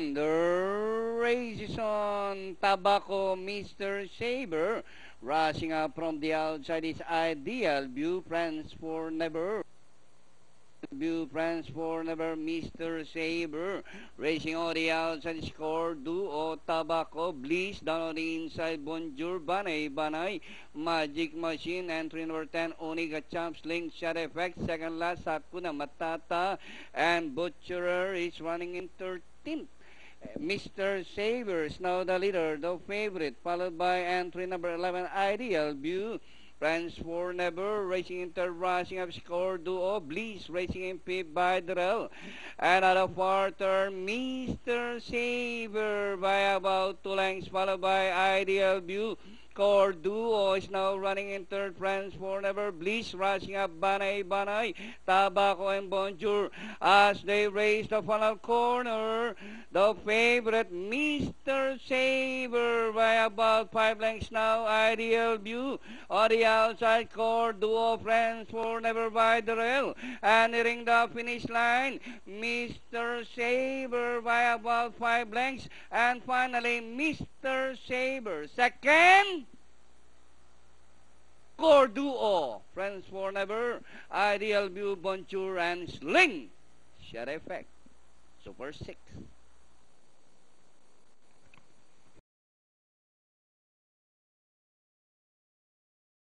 The race is on. Tabaco, Mr. Saber. Rushing up from the outside is Ideal View. Friends for Never. Friends for Never, Mr. Saber. Racing on the outside, Score Duo, Tabaco, Bliss. Down on the inside, Bonjour, Banay, Magic Machine. Entry number 10, Oniga Champs, Link, Shot Effect. Second last, Hakuna Matata. And Butcherer is running in 13th. Mr. Saber is now the leader, the favorite, followed by entry number 11, Ideal View. Friends for Never, racing in third, rushing up, Score Duo, Bliss, racing in fifth by Darrell. And at a far turn, Mr. Saber by about 2 lengths, followed by Ideal View. Score Duo is now running in third. Friends for Never, Bliss rushing up, Banay, Tabaco and Bonjour as they race the final corner. The favorite, Mr. Saber by about 5 lengths now. Ideal View on the outside. Score Duo, Friends for Never by Darrell. And nearing the finish line, Mr. Saber by about 5 lengths. And finally, Mr. Saber second. Score Duo, Friends for Never, Ideal View, Bonjour, and Sling. Shot Effect. Super 6.